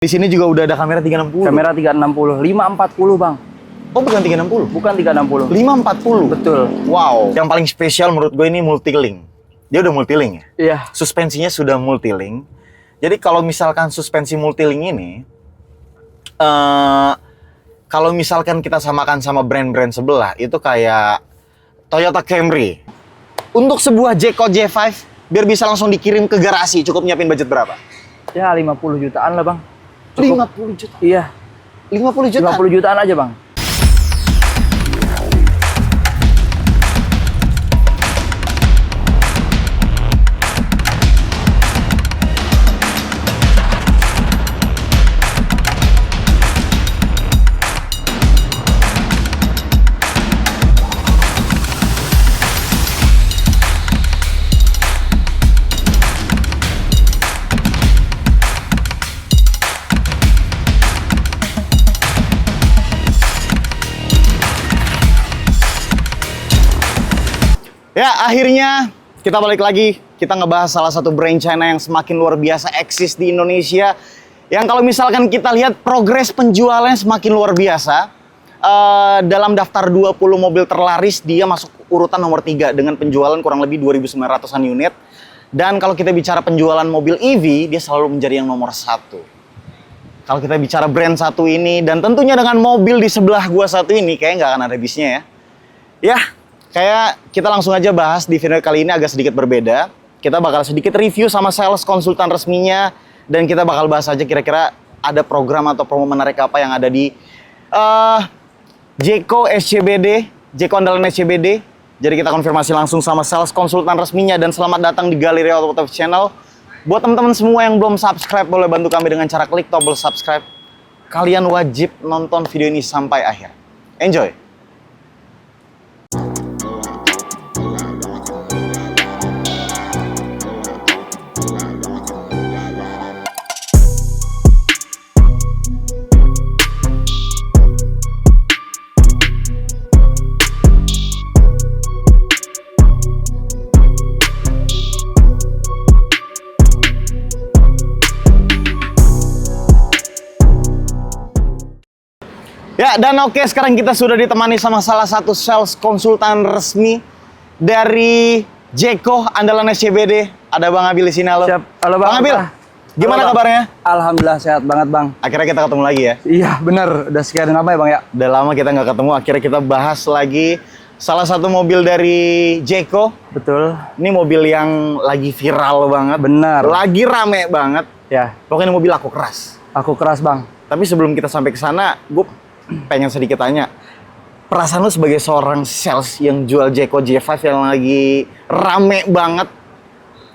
Di sini juga udah ada kamera 360. Kamera 360, 540 bang. Oh bukan 360? Bukan 360. 540? Betul. Wow. Yang paling spesial menurut gue ini multi-link. Dia udah multi-link ya? Iya. Suspensinya sudah multi-link. Jadi kalau misalkan suspensi multi-link ini, kalau misalkan kita samakan sama brand-brand sebelah, itu kayak Toyota Camry. Untuk sebuah Jayco J5, biar bisa langsung dikirim ke garasi, cukup nyiapin budget berapa? Ya 50 jutaan lah bang. Cukup. 50 juta? Iya. 50 juta? 50 jutaan aja bang. Ya, akhirnya kita balik lagi. Kita ngebahas salah satu brand China yang semakin luar biasa eksis di Indonesia. Yang kalau misalkan kita lihat progres penjualannya semakin luar biasa. Dalam daftar 20 mobil terlaris, dia masuk urutan nomor 3 dengan penjualan kurang lebih 2.900-an unit. Dan kalau kita bicara penjualan mobil EV, dia selalu menjadi yang nomor 1. Kalau kita bicara brand satu ini, dan tentunya dengan mobil di sebelah gua satu ini, kayaknya nggak akan ada habisnya ya. Ya, kayak kita langsung aja bahas di video kali ini agak sedikit berbeda. Kita bakal sedikit review sama sales konsultan resminya. Dan kita bakal bahas aja kira-kira ada program atau promo menarik apa yang ada di Jayco SCBD, Jayco Andalan SCBD. Jadi kita konfirmasi langsung sama sales konsultan resminya. Dan selamat datang di Galeri Automotive Channel. Buat teman-teman semua yang belum subscribe, boleh bantu kami dengan cara klik tombol subscribe. Kalian wajib nonton video ini sampai akhir. Enjoy! Ya, dan oke, sekarang kita sudah ditemani sama salah satu sales konsultan resmi dari Jayco Andalan SCBD. Ada Bang Abil di sini, halo. Siap. Halo Bang. Abil, gimana Halo, Bang. kabarnya? Alhamdulillah sehat banget bang. Akhirnya kita ketemu lagi ya? Iya bener, udah sekian lama ya bang ya. Udah lama kita nggak ketemu, akhirnya kita bahas lagi salah satu mobil dari Jayco. Betul. Ini mobil yang lagi viral banget. Benar. Lagi rame banget. Ya, Pokoknya mobil aku keras. aku keras bang. Tapi sebelum kita sampai ke sana, gue pengen sedikit tanya. Perasaan lu sebagai seorang sales yang jual Jayco J5 yang lagi rame banget,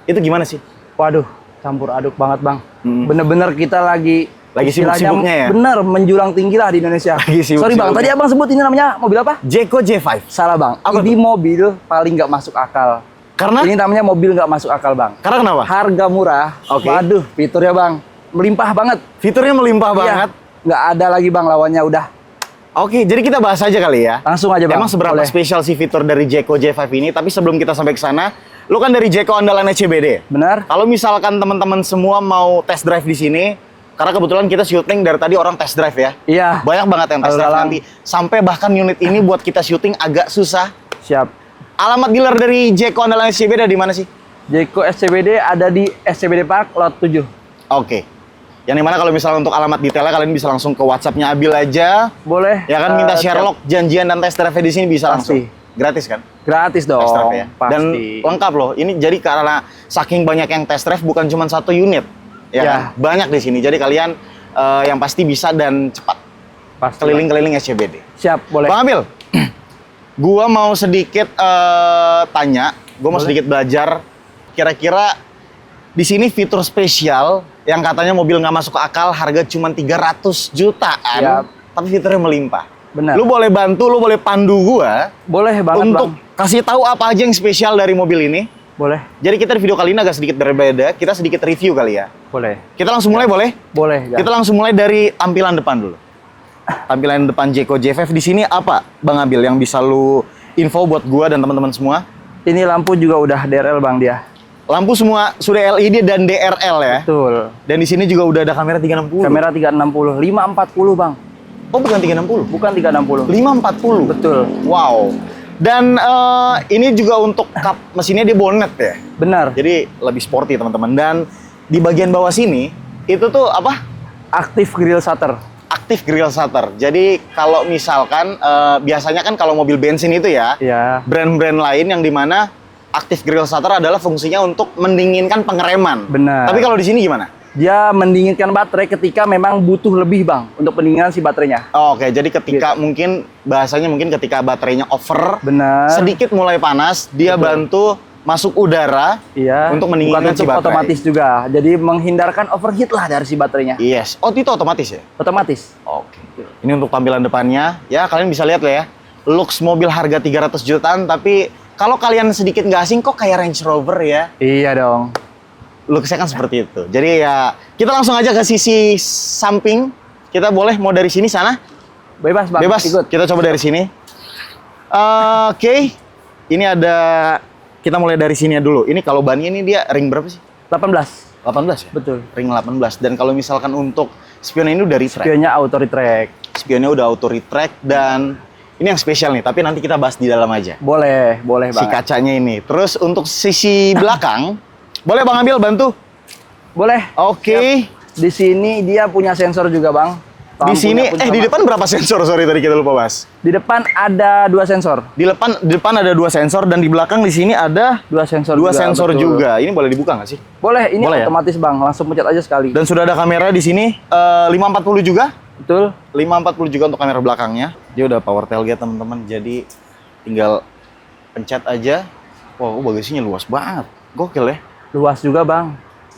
itu gimana sih? Waduh, campur aduk banget bang. Hmm. Bener-bener kita lagi istilahnya sibuk-sibuknya ya? Bener, menjulang tinggi lah di Indonesia. Lagi sibuk-sibuknya. Sorry bang, tadi abang sebut ini namanya mobil apa? Jayco J5. Salah bang, Apa ini tuh? mobil paling nggak masuk akal. Karena? Ini namanya mobil nggak masuk akal bang. Karena kenapa? Harga murah, Oke. waduh fiturnya bang, melimpah banget. Fiturnya melimpah Iya, banget. nggak ada lagi bang lawannya udah. Oke, jadi kita bahas aja kali ya. Langsung aja bang. Emang seberapa Boleh. spesial sih fitur dari Jayco J5 ini? Tapi sebelum kita sampai ke sana, lu kan dari Jayco Andalan SCBD. Benar? Kalau misalkan teman-teman semua mau test drive di sini, karena kebetulan kita syuting dari tadi orang test drive ya. Iya. Banyak banget yang test drive Alang. nanti. Sampai bahkan unit ini buat kita syuting agak susah. Siap. Alamat dealer dari Jayco Andalan SCBD ada di mana sih? Jayco SCBD ada di SCBD Park Lot 7. Oke. Yang dimana kalau misalnya untuk alamat detailnya kalian bisa langsung ke WhatsApp-nya Abil aja. Boleh. Ya kan minta Sherlock, janjian dan test drive di sini bisa Pasti. langsung. Gratis kan? Gratis dong. Test drive ya. Pasti. Dan lengkap loh. Ini jadi karena saking banyak yang test drive bukan cuma satu unit. Ya, Ya. kan? Banyak di sini. Jadi kalian yang pasti bisa dan cepat Pasti. keliling-keliling SCBD. Siap, boleh. Bang Abil, gua mau sedikit tanya, gua mau Boleh. sedikit belajar. Kira-kira di sini fitur spesial yang katanya mobil nggak masuk akal, harga cuma 300 jutaan, Siap. tapi fiturnya melimpah. Benar. Lu boleh bantu, lu boleh pandu gua Boleh banget untuk bang. kasih tahu apa aja yang spesial dari mobil ini. Boleh. Jadi kita di video kali ini agak sedikit berbeda, kita sedikit review kali ya. Boleh. Kita langsung mulai boleh? Boleh. Kita langsung mulai dari tampilan depan dulu. Tampilan depan Jayco J5 di sini apa, Bang Abil, yang bisa lu info buat gua dan teman-teman semua? Ini lampu juga udah DRL bang dia. Lampu semua sudah LED dan DRL ya. Betul. Dan di sini juga udah ada kamera 360. Kamera 360, 540 bang. Oh, bukan 360. Bukan 360. 540. Betul. Wow. Dan ini juga untuk kap mesinnya dia bonnet ya. Benar. Jadi lebih sporty teman-teman. Dan di bagian bawah sini itu tuh apa? Aktif grill shutter. Aktif grill shutter. Jadi kalau misalkan biasanya kan kalau mobil bensin itu ya, Iya. brand-brand lain yang dimana aktif grill shutter adalah fungsinya untuk mendinginkan pengereman. Benar. Tapi kalau di sini gimana? Dia mendinginkan baterai ketika memang butuh lebih bang untuk pendinginan si baterainya. Oh, oke, jadi ketika mungkin bahasanya mungkin ketika baterainya over, Benar. sedikit mulai panas, dia Betul. bantu masuk udara Iya. untuk mendinginkan Bukan si untuk baterai. otomatis juga. Jadi menghindarkan overheat lah dari si baterainya. Yes. Oh, itu otomatis ya? Otomatis. Oke. Ini untuk tampilan depannya. Ya, kalian bisa lihat lah ya. Looks mobil harga 300 jutaan, tapi kalau kalian sedikit nggak asing, kok kayak Range Rover ya? Iya dong. Looks-nya kan seperti itu. Jadi ya, kita langsung aja ke sisi samping. Kita boleh mau dari sini sana? Bebas bang. Bebas. Ikut. Kita coba dari sini. Oke. Ini ada, kita mulai dari sini dulu. Ini kalau bannya ini dia ring berapa sih? 18. 18 ya? Betul. Ring 18. Dan kalau misalkan untuk spionnya ini udah retract. Spionnya auto retract. Spionnya udah auto retract dan ini yang spesial nih, tapi nanti kita bahas di dalam aja. Boleh Si bang. kacanya ini. Terus untuk sisi belakang, boleh Bang ambil bantu? Boleh. Oke. Di sini dia punya sensor juga bang. Di sini Lampunya pun di sama. depan berapa sensor? Sorry tadi kita lupa bahas. Di depan ada 2 sensor. Di depan ada 2 sensor dan di belakang di sini ada 2 sensor 2 juga. sensor betul. juga. Ini boleh dibuka nggak sih? Boleh, ini Boleh ya? otomatis bang. Langsung pencet aja sekali. Dan sudah ada kamera di sini 540 juga. Betul. 540 juga untuk kamera belakangnya. Dia udah power tailgate teman-teman. Jadi tinggal pencet aja. Wow, bagasinya luas banget. Gokil ya. Luas juga bang.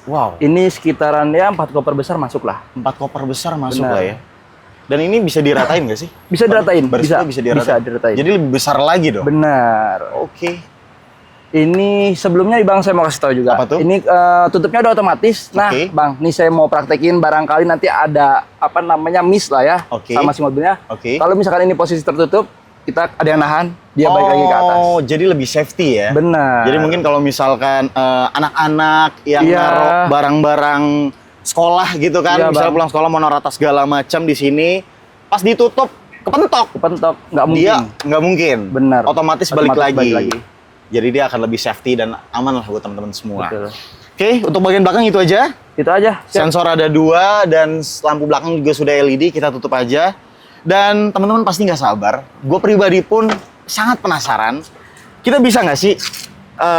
Wow. Ini sekitaran ya 4 koper besar masuk lah. 4 koper besar masuk Benar. lah ya. Dan ini bisa diratain nggak sih? Bisa diratain. Barisnya bisa diratain. Bisa diratain. Jadi lebih besar lagi dong. Benar. Oke. Ini sebelumnya bang saya mau kasih tahu juga. Apa tuh? Ini tutupnya udah otomatis. Nah Oke. bang, ini saya mau praktekin barangkali nanti ada apa namanya miss lah ya Oke. sama si mobilnya. Oke. Kalau misalkan ini posisi tertutup, kita ada yang nahan, dia balik lagi ke atas. Oh, jadi lebih safety ya? Benar. Jadi mungkin kalau misalkan anak-anak yang Iya. naruh barang-barang sekolah gitu kan, Iya, misalnya Bang. pulang sekolah mau naruh tas segala macam di sini, pas ditutup kepentok. Kepentok, nggak mungkin. Dia nggak mungkin. Benar. Otomatis balik Otomatis lagi. Jadi dia akan lebih safety dan aman lah buat teman-teman semua. Betul. Oke, untuk bagian belakang itu aja. Itu aja. Siap. Sensor ada 2 dan lampu belakang juga sudah LED, kita tutup aja. Dan teman-teman pasti nggak sabar. Gue pribadi pun sangat penasaran. Kita bisa nggak sih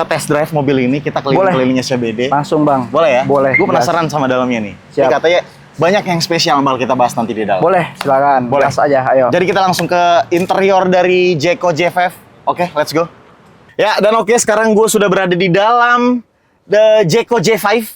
test drive mobil ini? Kita keliling-kelilingnya CBD. Langsung bang. Boleh ya? Boleh. Gue penasaran sama dalamnya nih. Jadi Siap. katanya banyak yang spesial bakal kita bahas nanti di dalam. Boleh, silakan. Boleh. Gas aja, ayo. Jadi kita langsung ke interior dari Jayco J5. Oke, let's go. Ya, dan oke, sekarang gue sudah berada di dalam the Jayco J5.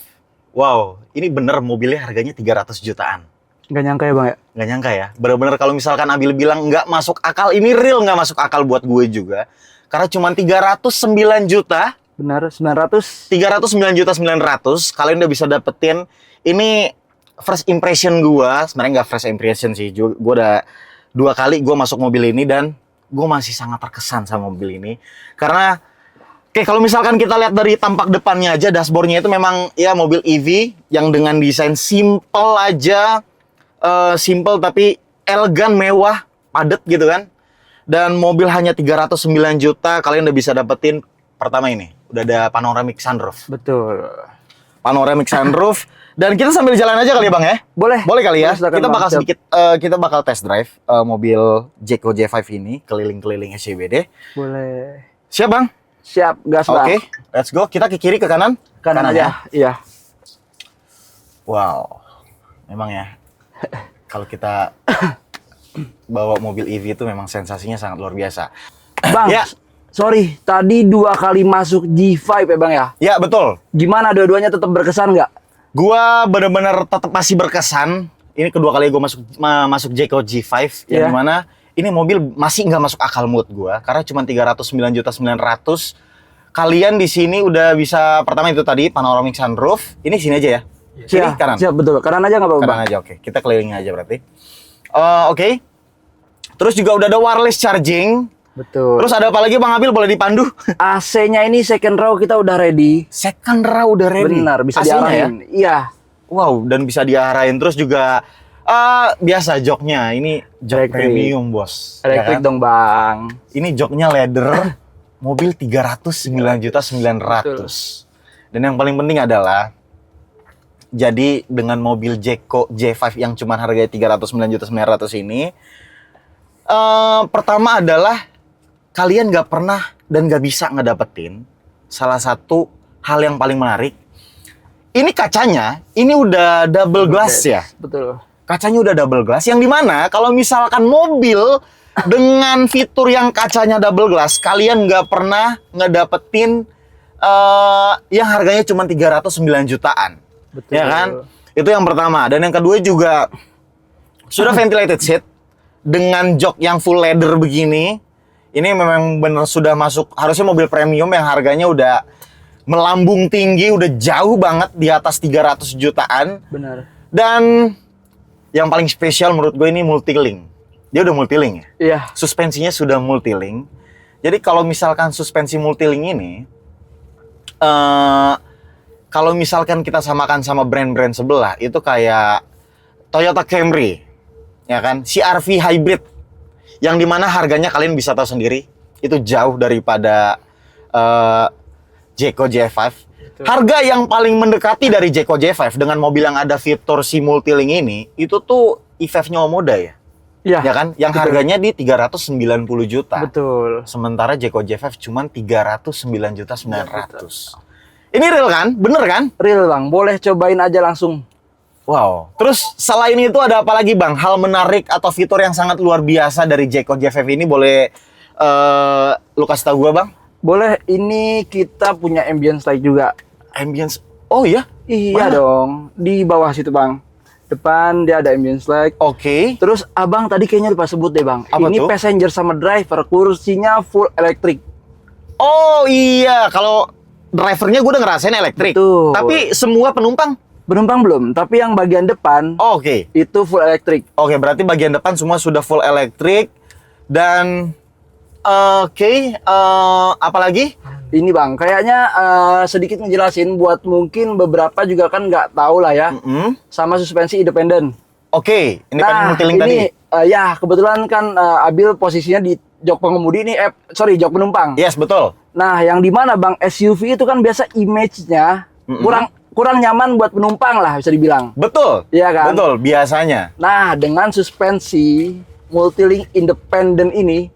Wow, ini bener mobilnya harganya 300 jutaan. Nggak nyangka ya bang ya? Nggak nyangka ya. Bener-bener kalau misalkan Abil bilang nggak masuk akal, ini real nggak masuk akal buat gue juga. Karena cuma 309 juta, Benar, 900. 309 juta 900, kalian udah bisa dapetin. Ini first impression gue, sebenarnya nggak first impression sih. Gue udah 2 kali gue masuk mobil ini dan gue masih sangat terkesan sama mobil ini. Karena oke, kalau misalkan kita lihat dari tampak depannya aja, dashboardnya itu memang ya mobil EV yang dengan desain simple aja. Simple tapi elegan, mewah, padat gitu kan. Dan mobil hanya 309 juta, kalian udah bisa dapetin pertama ini. Udah ada panoramic sunroof. Betul. Panoramic sunroof. Dan kita sambil jalan aja kali ya Bang ya? Boleh. Boleh kali ya? Boleh, silakan, Kita Bang. bakal Siap. sedikit, kita bakal test drive mobil Jayco J5 ini, keliling-keliling SCBD. Boleh. Siap Bang? Siap, gas Oke, bang. let's go. Kita ke kiri, ke kanan? Kanan ya? aja. Iya. Wow, memang ya. Kalau kita bawa mobil EV itu memang sensasinya sangat luar biasa. Bang, Ya. sorry, tadi 2 kali masuk G5 ya bang ya? Ya betul. Gimana dua-duanya tetap berkesan nggak? Gua bener-bener tetap masih berkesan. Ini kedua kali gue masuk Jayco G5 yang Iya. dimana ini mobil masih nggak masuk akal mood gua karena cuma 309 juta 900. Kalian di sini udah bisa, pertama itu tadi panoramic sunroof. Ini sini aja ya. Kiri, Siap, kanan. siap, betul. Kanan aja nggak apa-apa bang? Kanan aja, oke. Kita kelilingin aja berarti. Oke. Terus juga udah ada wireless charging. Betul. Terus ada apa lagi Bang Abil, boleh dipandu? AC-nya ini second row kita udah ready. Second row udah ready. Benar, bisa AC-nya diarahin. Iya. Wow, dan bisa diarahin. Terus juga biasa joknya, ini jok Elektrik. premium bos. Elektrik Ya kan? dong bang. Ini joknya leather, mobil 309.900.000. Dan yang paling penting adalah, jadi dengan mobil Jeko J5 yang cuma harganya 309.900.000 ini, pertama adalah kalian nggak pernah dan nggak bisa ngedapetin salah satu hal yang paling menarik. Ini kacanya, ini udah double glass ya. Betul. Kacanya udah double glass, yang dimana kalau misalkan mobil dengan fitur yang kacanya double glass, kalian nggak pernah ngedapetin yang harganya cuma 309 jutaan. Betul. Ya kan? Itu yang pertama. Dan yang kedua juga sudah ventilated seat dengan jok yang full leather begini. Ini memang benar sudah masuk, harusnya mobil premium yang harganya udah melambung tinggi, udah jauh banget di atas 300 jutaan. Benar. Dan yang paling spesial menurut gue ini multi-link. Dia udah multi-link ya? Iya. Suspensinya sudah multi-link. Jadi kalau misalkan suspensi multi-link ini, kalau misalkan kita samakan sama brand-brand sebelah, itu kayak Toyota Camry, ya kan? CR-V Hybrid, yang dimana harganya kalian bisa tahu sendiri, itu jauh daripada Jeko J5. Harga yang paling mendekati dari Jeko J5 dengan mobil yang ada fitur si multi-link ini, itu tuh EVF-nya Omoda ya? Iya. Ya kan? Yang betul. harganya di 390 juta. Betul. Sementara Jeko J5 cuma 309.900.000. Ini real kan? Bener kan? Real bang, boleh cobain aja langsung. Wow. Terus selain itu ada apa lagi Bang? Hal menarik atau fitur yang sangat luar biasa dari Jeko J5 ini, boleh lu kasih tahu gua Bang? Boleh, ini kita punya ambience light juga. Ambience. Oh iya? Iya Mana? dong, di bawah situ bang. Depan dia ada ambience light. Oke. Terus abang tadi kayaknya lupa sebut deh bang. Apa Ini tuh? passenger sama driver, kursinya full elektrik. Oh iya, kalau drivernya gue udah ngerasain elektrik. Betul. Tapi semua penumpang? Penumpang belum, tapi yang bagian depan Oh, oke. itu full elektrik. Oke, berarti bagian depan semua sudah full elektrik. Dan apa lagi? Ini bang, kayaknya sedikit ngejelasin buat mungkin beberapa juga kan nggak tahu lah ya. Mm-mm. Sama suspensi independen. Oke, independent multi-link ini tadi. ya kebetulan kan Abil posisinya di jok pengemudi ini, jok penumpang. Yes, betul. Nah, yang di mana bang SUV itu kan biasa image-nya kurang nyaman buat penumpang lah bisa dibilang. Betul. Iya kan? Betul, biasanya. Nah, dengan suspensi multi-link independen ini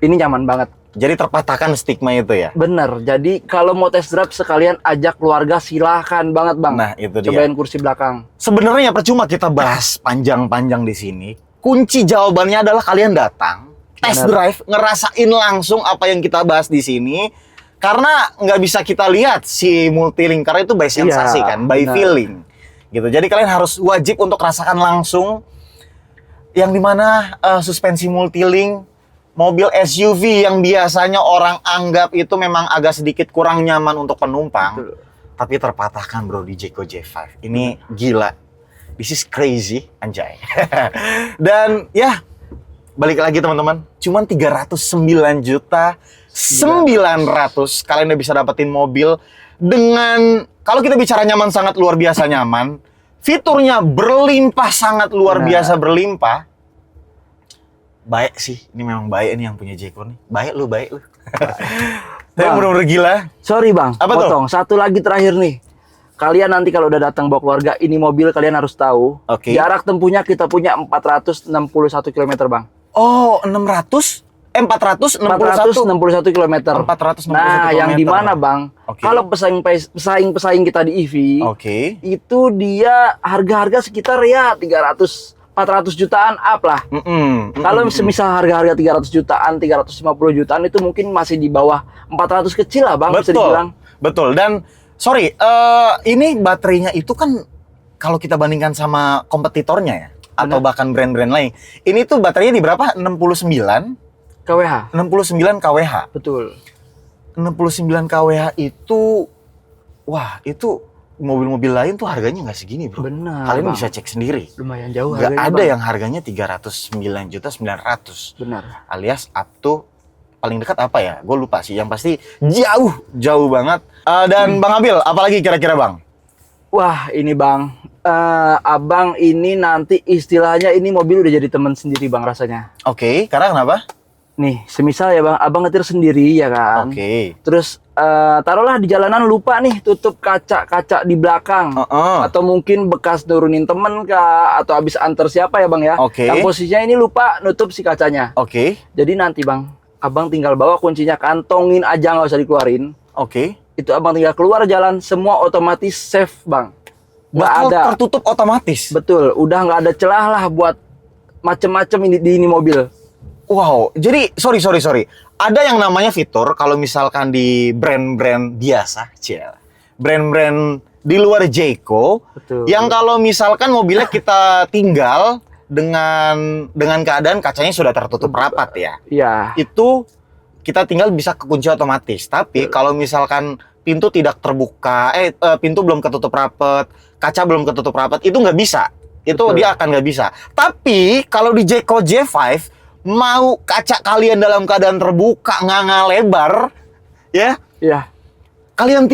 nyaman banget. Jadi terpatahkan stigma itu ya. Bener. Jadi kalau mau test drive sekalian ajak keluarga silahkan banget bang. Nah, itu dia. Cobain kursi belakang. Sebenarnya percuma kita bahas panjang-panjang di sini. Kunci jawabannya adalah kalian datang, test drive, ngerasain langsung apa yang kita bahas di sini. Karena nggak bisa kita lihat si multi-link, karena itu by sensasi kan, by benar. feeling. Gitu. Jadi kalian harus wajib untuk rasakan langsung yang dimana suspensi multi-link, mobil SUV yang biasanya orang anggap itu memang agak sedikit kurang nyaman untuk penumpang. Betul. Tapi terpatahkan bro di Jeko J5. Ini gila. This is crazy, anjay. Dan ya, balik lagi teman-teman. Cuman 309.900.000 kalian udah bisa dapetin mobil dengan, kalau kita bicara nyaman sangat luar biasa nyaman, fiturnya berlimpah sangat luar biasa berlimpah. Baik sih, ini memang baik nih yang punya Jeko nih. Baik lu. Tapi bener-bener gila. Sorry bang, Apa tuh? potong. Satu lagi terakhir nih. Kalian nanti kalau udah datang bawa keluarga, ini mobil kalian harus tahu. Oke. Jarak tempuhnya kita punya 461 km bang. Oh, 461 461 km. 461 Nah, yang di mana bang? Oke. Kalau pesaing kita di EV, Oke. itu dia harga-harga sekitar ya 400 jutaan up lah. Kalau semisal harga-harga 300 jutaan, 350 jutaan itu mungkin masih di bawah 400 kecil lah bang, bisa dibilang. Betul. Dan sorry, ini baterainya itu kan kalau kita bandingkan sama kompetitornya ya, atau bahkan brand-brand lain, ini tuh baterainya di berapa? 69 KWH. 69 kWh. Betul. 69 kWh itu, wah itu mobil-mobil lain tuh harganya nggak segini bro. Benar, Kalian Bang. bisa cek sendiri. Lumayan jauh Nggak harganya, ada Bang. yang harganya 309.900.000. Benar. Alias up to paling dekat apa ya? Gue lupa sih. Yang pasti jauh banget. Dan Bang Abil, apalagi kira-kira Bang? Wah, ini Bang, Abang ini nanti istilahnya ini mobil udah jadi teman sendiri Bang rasanya. Oke, karena kenapa? Nih, semisal ya Bang, Abang nyetir sendiri ya kan. Oke. Terus taruhlah di jalanan lupa nih tutup kaca-kaca di belakang. Atau mungkin bekas nurunin temen kah, atau habis antar siapa ya Bang ya. Oke. Yang posisinya ini lupa nutup si kacanya. Oke. Jadi nanti Bang, Abang tinggal bawa kuncinya, kantongin aja nggak usah dikeluarin. Oke. Itu Abang tinggal keluar jalan, semua otomatis safe Bang. Nggak Bakal ada. tertutup otomatis. Betul, udah nggak ada celah lah buat macem-macem ini mobil. Wow, jadi sorry. Ada yang namanya fitur kalau misalkan di brand-brand biasa, brand-brand di luar Jayco, Betul. yang kalau misalkan mobilnya kita tinggal dengan keadaan kacanya sudah tertutup rapat ya, Iya. itu kita tinggal bisa kekunci otomatis. Tapi kalau misalkan pintu tidak terbuka, pintu belum ketutup rapat, kaca belum ketutup rapat, itu nggak bisa. Itu Betul. dia akan nggak bisa. Tapi kalau di Jayco J5 mau kaca kalian dalam keadaan terbuka, nganga lebar, ya, Iya. kalian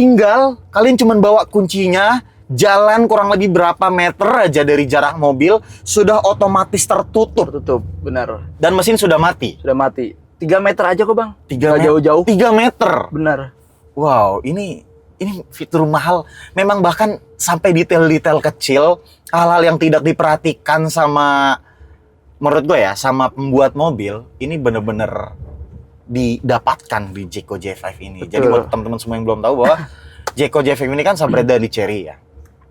cuma bawa kuncinya, jalan kurang lebih berapa meter aja dari jarak mobil, sudah otomatis tertutup. Tertutup, benar. Dan mesin sudah mati. Sudah mati. 3 meter aja kok Bang. 3 Nggak jauh-jauh. 3 meter. Benar. Wow, ini fitur mahal. Memang bahkan sampai detail-detail kecil, hal-hal yang tidak diperhatikan sama, menurut gue ya, sama pembuat mobil, ini bener-bener didapatkan di Jayco J5 ini. Betul. Jadi buat teman-teman semua yang belum tahu bahwa Jayco J5 ini kan sub-brand dari Chery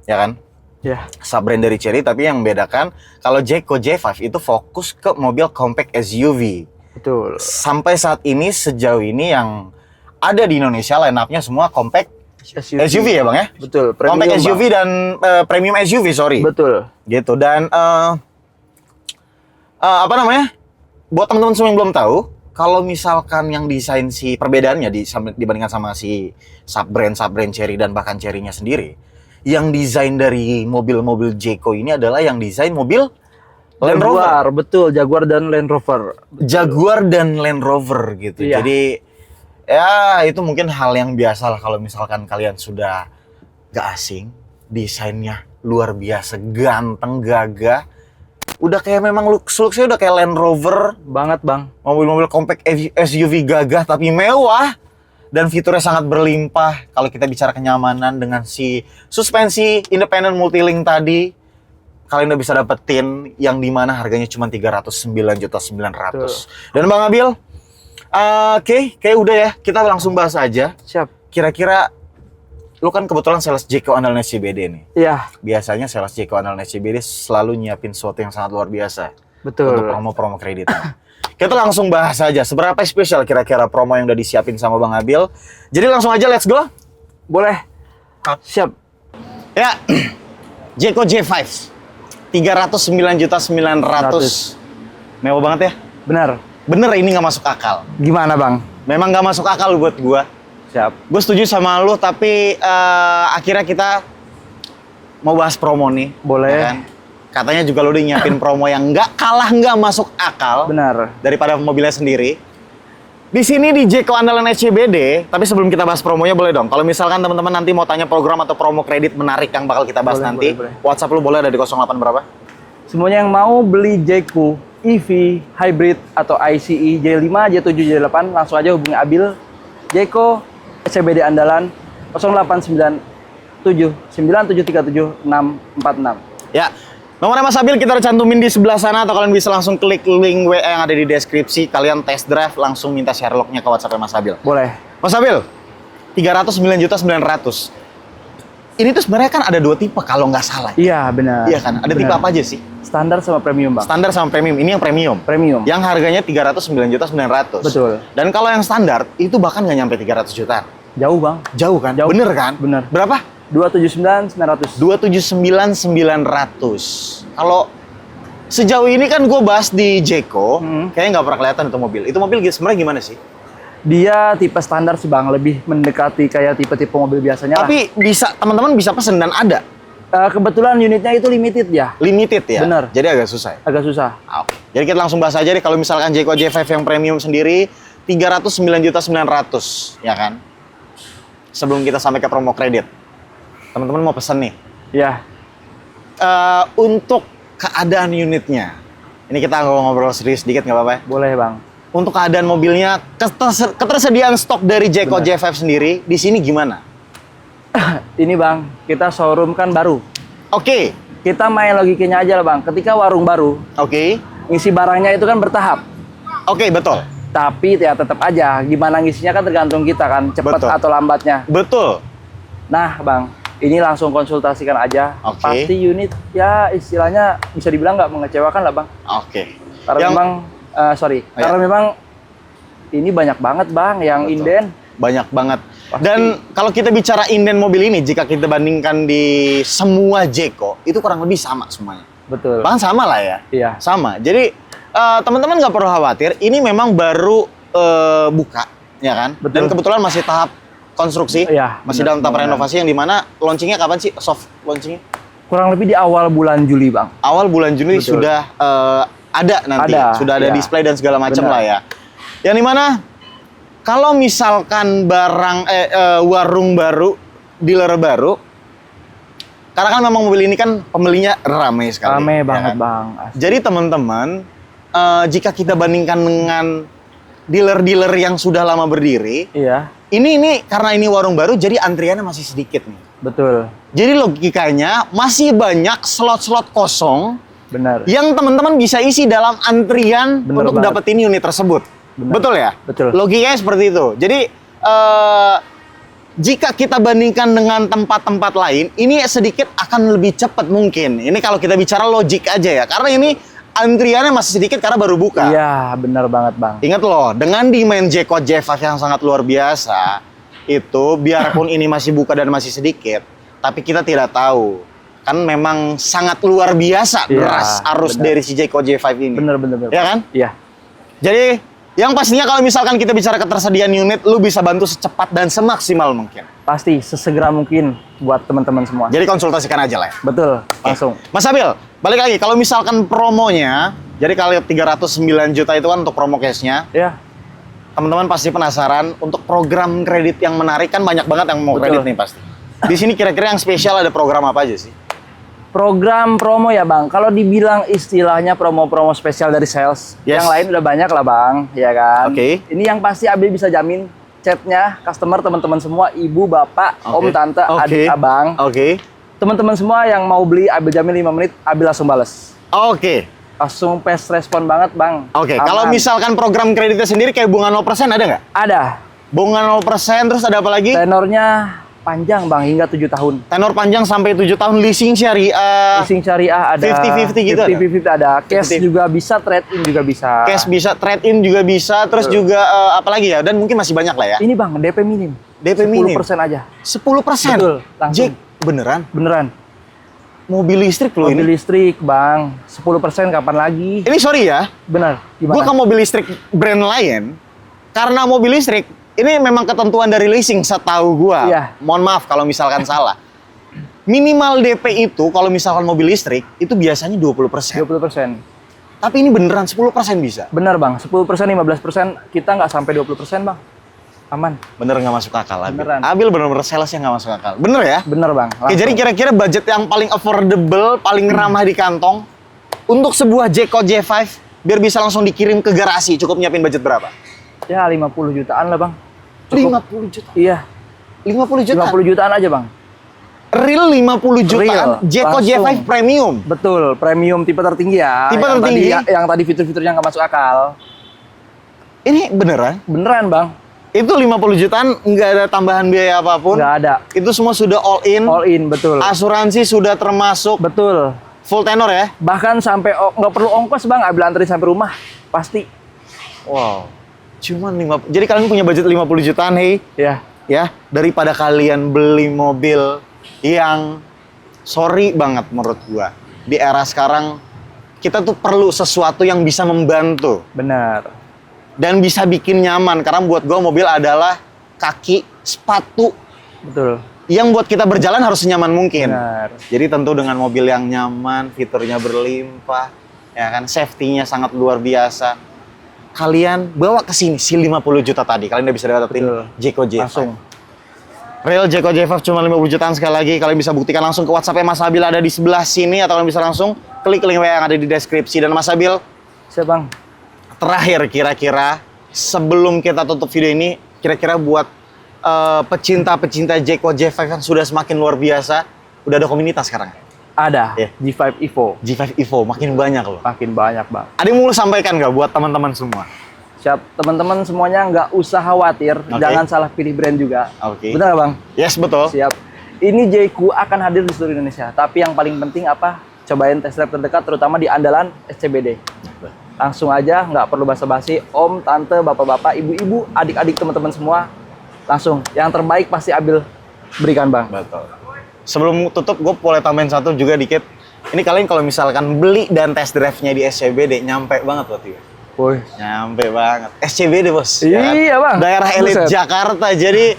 ya kan? Ya. Sub-brand dari Chery, tapi yang membedakan kalau Jayco J5 itu fokus ke mobil compact SUV. Betul. Sampai saat ini, sejauh ini yang ada di Indonesia line up-nya semua compact SUV ya Bang ya? Betul. Compact Premium, SUV Bang. dan premium SUV, sorry. Betul. Gitu. Dan apa namanya? Buat teman-teman semua yang belum tahu, kalau misalkan yang desain si perbedaannya dibandingkan sama si sub-brand Chery dan bahkan Chery-nya sendiri, yang desain dari mobil-mobil Jayco ini adalah yang desain mobil Land Rover. Jaguar, betul. Jaguar dan Land Rover. Jaguar dan Land Rover gitu. Iya. Jadi ya itu mungkin hal yang biasa lah kalau misalkan kalian sudah gak asing, desainnya luar biasa, ganteng, gagah. Udah kayak memang looks-looksnya udah kayak Land Rover. Banget Bang. Mobil-mobil compact SUV gagah tapi mewah. Dan fiturnya sangat berlimpah. Kalau kita bicara kenyamanan dengan si suspensi independent multilink tadi, kalian udah bisa dapetin yang dimana harganya cuma 309.900.000. Dan Bang Abil, oke, kayak udah ya, kita langsung bahas aja. Siap. Kira-kira, lu kan kebetulan sales Jayco andalan SCBD nih. Iya. Biasanya sales Jayco andalan SCBD selalu nyiapin sesuatu yang sangat luar biasa. Betul. Untuk promo-promo kredit. Kita langsung bahas aja, seberapa spesial kira-kira promo yang udah disiapin sama Bang Abil. Jadi langsung aja, let's go. Boleh. Siap. Ya, Jayco J5. 309.900.000. Mewah banget ya? Benar. Bener ini nggak masuk akal. Gimana Bang? Memang nggak masuk akal buat gua. Siap. Gue setuju sama lu, tapi akhirnya kita mau bahas promo nih. Boleh. Ya kan? Katanya juga lu udah nyiapin promo yang nggak masuk akal. Benar. Daripada mobilnya sendiri. Di sini di Jayco andalan SCBD, tapi sebelum kita bahas promonya boleh dong. Kalau misalkan teman-teman nanti mau tanya program atau promo kredit menarik yang bakal kita bahas Boleh, nanti, boleh. WhatsApp lu boleh ada di 08 berapa? Semuanya yang mau beli Jayco EV, hybrid, atau ICE J5, J7, J8, langsung aja hubungi Abil. Jayco SCBD andalan 0897 9737 646. Ya, nomornya Mas Abil kita udah cantumin di sebelah sana, atau kalian bisa langsung klik link WA yang ada di deskripsi. Kalian test drive, langsung minta share lognya ke WhatsApp Mas Abil. Boleh. Mas Abil, 309.900.000. Ini tuh sebenarnya kan ada 2 tipe kalau nggak salah. Iya, benar. Iya kan? Ada tipe Benar. apa aja sih? Standar sama premium, Bang. Standar sama premium. Ini yang premium. Premium. Yang harganya 309.900.000. Betul. Dan kalau yang standar itu bahkan nggak nyampe 300 jutaan. Jauh, Bang. Jauh kan? Jauh. Bener kan? Bener. Berapa? 279.900. 279.900. Kalau sejauh ini kan gue bahas di Jayco, kayaknya nggak pernah kelihatan itu mobil. Itu mobil sebenarnya gimana sih? Dia tipe standar sih, Bang, lebih mendekati kayak tipe-tipe mobil biasanya lah. Tapi bisa teman-teman bisa pesen dan ada. Kebetulan unitnya itu limited ya. Limited ya? Bener. Jadi agak susah ya? Agak susah. Jadi kita langsung bahas aja deh, kalau misalkan Jayco J5 yang premium sendiri, 309.900.000 ya kan? Sebelum kita sampai ke promo kredit. Teman-teman mau pesen nih. Iya. Untuk keadaan unitnya. Ini kita ngobrol serius sedikit nggak apa-apa ya? Boleh, Bang. Untuk keadaan mobilnya, ketersediaan stok dari Jeko J5 sendiri di sini gimana? Ini, Bang, kita showroom kan baru. Oke. Kita main logikanya aja lah, Bang. Ketika warung baru, Oke. ngisi barangnya itu kan bertahap. Oke, betul. Tapi ya tetap aja, gimana ngisinya kan tergantung kita kan, cepat Betul. atau lambatnya. Betul. Nah, Bang, ini langsung konsultasikan aja. Oke. Pasti unit ya istilahnya bisa dibilang nggak mengecewakan lah, Bang. Oke. Karena memang, karena memang ini banyak banget, Bang, yang Betul. inden. Banyak banget. Pasti. Dan kalau kita bicara inden mobil ini, jika kita bandingkan di semua Jeko, itu kurang lebih sama semuanya. Betul. Bahkan sama lah ya. Iya. Sama. Jadi teman-teman nggak perlu khawatir. Ini memang baru buka, ya kan? Betul. Dan kebetulan masih tahap konstruksi, Iya, masih benar, dalam tahap benar. renovasi yang dimana launchingnya kapan sih? Soft launchingnya? Kurang lebih di awal bulan Juli, Bang. Awal bulan Juni Betul. sudah ada nanti, Ada, sudah ada iya. display dan segala macam Benar. lah ya. Yang dimana kalau misalkan barang warung baru, dealer baru, karena kan memang mobil ini kan pembelinya ramai sekali. Rame ya banget, kan? Bang. Asli. Jadi teman-teman, jika kita bandingkan dengan dealer-dealer yang sudah lama berdiri, Iya, ini karena ini warung baru, jadi antriannya masih sedikit nih. betul. Jadi logikanya masih banyak slot-slot kosong Benar. yang teman-teman bisa isi dalam antrian Bener untuk banget. dapetin unit tersebut. Bener. Betul ya? Betul. Logikanya seperti itu. Jadi jika kita bandingkan dengan tempat-tempat lain, ini sedikit akan lebih cepat mungkin. Ini kalau kita bicara logik aja ya. Karena ini antriannya masih sedikit karena baru buka. Iya, benar banget, Bang. Ingat loh, dengan demand Jeko J5 yang sangat luar biasa, itu biarpun ini masih buka dan masih sedikit, tapi kita tidak tahu. Kan memang sangat luar biasa Iya, deras arus benar. dari si Jeko J5 ini. Bener, bener, bener. Ya kan? Iya. Jadi, yang pastinya kalau misalkan kita bicara ketersediaan unit, lu bisa bantu secepat dan semaksimal mungkin. Pasti sesegera mungkin buat teman-teman semua. Jadi konsultasikan aja lah ya. Betul, langsung. Mas Abil, balik lagi. Kalau misalkan promonya, jadi kali 309 juta itu kan untuk promo cashnya. Ya, Teman-teman pasti penasaran untuk program kredit yang menarik, kan banyak banget yang mau Betul. kredit nih pasti. Di sini kira-kira yang spesial ada program apa aja sih? program promo ya, Bang. Kalau dibilang istilahnya promo-promo spesial dari sales, Yes. yang lain udah banyak lah, Bang, ya kan? Oke. Ini yang pasti Abil bisa jamin chatnya customer, teman-teman semua, ibu, bapak, om, Oke. tante, Oke. adik, abang. Oke. Teman-teman semua yang mau beli Abil jamin 5 menit, Abil langsung bales. Oke. Langsung fast respon banget, Bang. Oke. Aman. Kalau misalkan program kreditnya sendiri kayak bunga 0% ada nggak? Ada. Bunga 0% terus ada apa lagi? Tenornya panjang, Bang, hingga 7 tahun. Tenor panjang sampai 7 tahun, leasing syariah, Leasing syariah ada. 50-50 gitu ada? 50-50 ada. Cash 50-50. juga bisa, trade-in juga bisa. cash bisa, trade-in juga bisa, terus Betul. juga apa lagi ya? Dan mungkin masih banyak lah ya. Ini, Bang, DP minim. DP minim. 10% aja. 10%? Betul, langsung. Jack, beneran? Beneran. Mobil listrik loh Mobil ini. listrik, Bang. 10% kapan lagi? Ini sorry ya, Bener. gue ke Gimana? mobil listrik brand lain, karena mobil listrik, ini memang ketentuan dari leasing setahu gua. Iya. Mohon maaf kalau misalkan salah. Minimal DP itu kalau misalkan mobil listrik itu biasanya 20%. 20%. Tapi ini beneran 10% bisa. Bener, Bang. 10%, 15%. Kita nggak sampai 20%, Bang. Aman. Bener nggak masuk akal Abil. Beneran. Abil bener-bener sales yang nggak masuk akal. Bener ya? Bener, Bang. Oke, jadi kira-kira budget yang paling affordable, paling ramah di kantong untuk sebuah Jeko J5 biar bisa langsung dikirim ke garasi, cukup nyiapin budget berapa? Ya 50 jutaan lah, Bang. Cukup. 50 juta. Iya. 50 juta. 50 jutaan aja, Bang. Real 50 jutaan Real, Jeko langsung. J5 Premium. Betul, premium tipe tertinggi ya. Tipe Yang tertinggi. yang tadi fitur-fiturnya nggak masuk akal. Ini beneran? Beneran, Bang. Itu 50 jutaan nggak ada tambahan biaya apapun. Nggak ada. Itu semua sudah all in. All in, betul. Asuransi sudah termasuk Betul. full tenor ya. Bahkan sampai nggak perlu ongkos, Bang. Ambil anterin sampai rumah. Pasti. Wow. Cuman 50. Jadi kalian punya budget 50 jutaan, hey. Ya. Ya, daripada kalian beli mobil yang sorry banget menurut gua. Di era sekarang kita tuh perlu sesuatu yang bisa membantu Benar. dan bisa bikin nyaman, karena buat gua mobil adalah kaki sepatu Betul. yang buat kita berjalan harus senyaman mungkin. Benar. Jadi tentu dengan mobil yang nyaman, fiturnya berlimpah, ya kan, safety-nya sangat luar biasa. kalian bawa ke sini si 50 juta tadi, kalian udah bisa dapetin Betul. Jayco J5. Langsung. Real Jayco J5 cuma 50 jutaan. Sekali lagi kalian bisa buktikan langsung ke WhatsApp Mas Abil ada di sebelah sini, atau kalian bisa langsung klik link WA yang ada di deskripsi. Dan Mas Abil, Siap Bang. terakhir kira-kira sebelum kita tutup video ini, kira-kira buat pecinta-pecinta Jayco J5 kan sudah semakin luar biasa, udah ada komunitas sekarang. Ada Iya. G5 Evo. G5 Evo makin banyak loh. Makin banyak Bang. Ada yang mau lu sampaikan nggak buat teman-teman semua? Siap, teman-teman semuanya nggak usah khawatir, Oke. jangan salah pilih brand juga. Oke. Benar nggak, Bang? Yes, betul. Siap. Ini Jayco akan hadir di seluruh Indonesia. Tapi yang paling penting apa? Cobain test drive terdekat, terutama di andalan SCBD. Langsung aja, nggak perlu basa-basi. Om, tante, bapak-bapak, ibu-ibu, adik-adik teman-teman semua, langsung. Yang terbaik pasti Abil berikan, Bang. Betul. Sebelum tutup, gue boleh tambahin satu juga dikit. Ini kalian kalau misalkan beli dan test drive-nya di SCBD, nyampe banget berarti ya. Woi. Nyampe banget. SCBD, Bos. Iya, Bang. Daerah elit Buset. Jakarta. Jadi,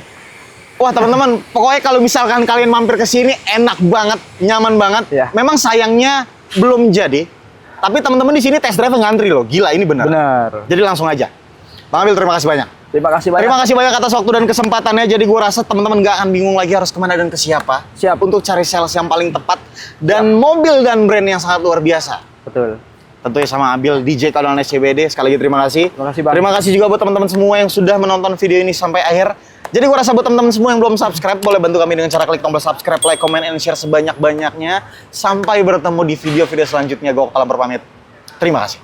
wah teman-teman, pokoknya kalau misalkan kalian mampir ke sini, enak banget, nyaman banget. Iya. Memang sayangnya belum jadi, tapi teman-teman di sini test drive ngantri loh. Gila, ini benar. Benar. Jadi langsung aja. Bang Abil, terima kasih banyak. Terima kasih banyak. Terima kasih banyak atas waktu dan kesempatannya. Jadi gue rasa teman-teman nggak akan bingung lagi harus kemana dan ke siapa. Siap. Untuk cari sales yang paling tepat dan mobil dan brand yang sangat luar biasa. Betul. Tentunya sama Abil di Jayco dan SCBD. Sekali lagi terima kasih. Terima kasih, Bang. Terima kasih juga buat teman-teman semua yang sudah menonton video ini sampai akhir. Jadi gue rasa buat teman-teman semua yang belum subscribe, boleh bantu kami dengan cara klik tombol subscribe, like, comment, and share sebanyak-banyaknya. Sampai bertemu di video-video selanjutnya. Gue Kalam berpamit. Terima kasih.